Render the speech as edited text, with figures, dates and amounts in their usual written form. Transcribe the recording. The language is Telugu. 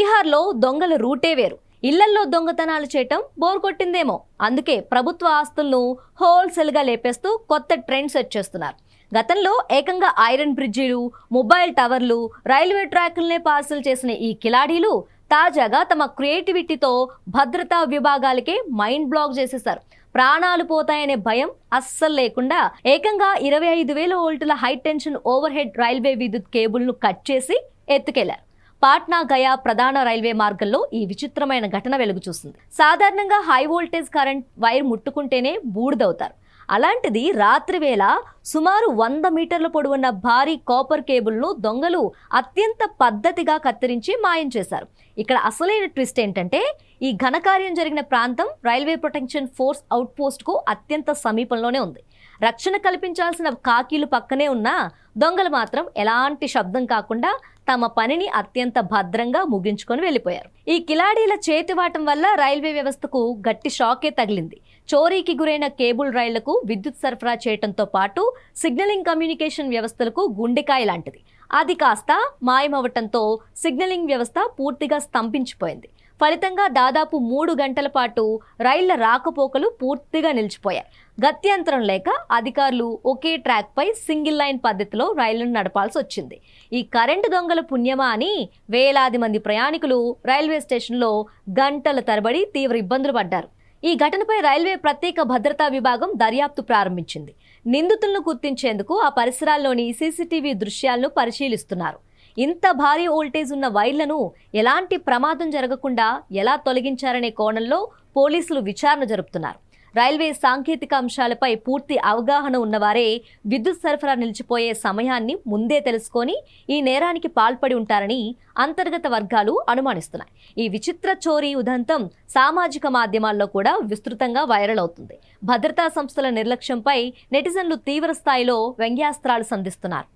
బీహార్లో దొంగల రూటే వేరు. ఇళ్లల్లో దొంగతనాలు చేయటం బోర్ కొట్టిందేమో, అందుకే ప్రభుత్వ ఆస్తులను హోల్సేల్గా లేపేస్తూ కొత్త ట్రెండ్ సెట్ చేస్తున్నారు. గతంలో ఏకంగా ఐరన్ బ్రిడ్జీలు, మొబైల్ టవర్లు, రైల్వే ట్రాకులనే పార్సల్ చేసిన ఈ కిలాడీలు తాజాగా తమ క్రియేటివిటీతో భద్రతా విభాగాలకే మైండ్ బ్లాక్ చేసేశారు. ప్రాణాలు పోతాయనే భయం అస్సలు లేకుండా ఏకంగా 25,000 వోల్టుల high tension over head railway విద్యుత్ కేబుల్ను కట్ చేసి ఎత్తుకెళ్లారు. పాట్నా గయా ప్రధాన రైల్వే మార్గంలో ఈ విచిత్రమైన ఘటన వెలుగు చూస్తుంది. సాధారణంగా హై వోల్టేజ్ కరెంట్ వైర్ ముట్టుకుంటేనే బూడిదవుతారు. అలాంటిది రాత్రి వేళ సుమారు 100 మీటర్ల పొడవున్న భారీ కాపర్ కేబుల్ను దొంగలు అత్యంత పద్ధతిగా కత్తిరించి మాయం చేశారు. ఇక్కడ అసలైన ట్విస్ట్ ఏంటంటే, ఈ ఘనకార్యం జరిగిన ప్రాంతం railway protection force out post కు అత్యంత సమీపంలోనే ఉంది. రక్షణ కల్పించాల్సిన కాకీలు పక్కనే ఉన్నా దొంగలు మాత్రం ఎలాంటి శబ్దం కాకుండా తమ పనిని అత్యంత భద్రంగా ముగించుకొని వెళ్ళిపోయారు. ఈ కిలాడీల చేతివాటం వల్ల రైల్వే వ్యవస్థకు గట్టి షాకే తగిలింది. చోరీకి గురైన కేబుల్ రైళ్లకు విద్యుత్ సరఫరా చేయడంతో పాటు సిగ్నలింగ్ కమ్యూనికేషన్ వ్యవస్థలకు గుండెకాయ లాంటిది. అది కాస్త మాయమవటంతో సిగ్నలింగ్ వ్యవస్థ పూర్తిగా స్తంభించిపోయింది. ఫలితంగా దాదాపు 3 గంటల పాటు రైళ్ల రాకపోకలు పూర్తిగా నిలిచిపోయాయి. గత్యంతరం లేక అధికారులు ఒకే ట్రాక్ పై సింగిల్ లైన్ పద్ధతిలో రైళ్లను నడపాల్సి వచ్చింది. ఈ కరెంటు దొంగల పుణ్యమా అని వేలాది మంది ప్రయాణికులు రైల్వే స్టేషన్లో గంటల తరబడి తీవ్ర ఇబ్బందులు పడ్డారు. ఈ ఘటనపై రైల్వే ప్రత్యేక భద్రతా విభాగం దర్యాప్తు ప్రారంభించింది. నిందితులను గుర్తించేందుకు ఆ పరిసరాల్లోని సీసీటీవీ దృశ్యాలను పరిశీలిస్తున్నారు. ఇంత భారీ వోల్టేజ్ ఉన్న వైర్లను ఎలాంటి ప్రమాదం జరగకుండా ఎలా తొలగించారనే కోణంలో పోలీసులు విచారణ జరుపుతున్నారు. రైల్వే సాంకేతిక అంశాలపై పూర్తి అవగాహన ఉన్నవారే విద్యుత్ సరఫరా నిలిచిపోయే సమయాన్ని ముందే తెలుసుకొని ఈ నేరానికి పాల్పడి ఉంటారని అంతర్గత వర్గాలు అనుమానిస్తున్నాయి. ఈ విచిత్ర చోరీ ఉదంతం సామాజిక మాధ్యమాల్లో కూడా విస్తృతంగా వైరల్ అవుతుంది. భద్రతా సంస్థల నిర్లక్ష్యంపై నెటిజన్లు తీవ్ర స్థాయిలో వ్యంగ్యాస్త్రాలు సంధిస్తున్నారు.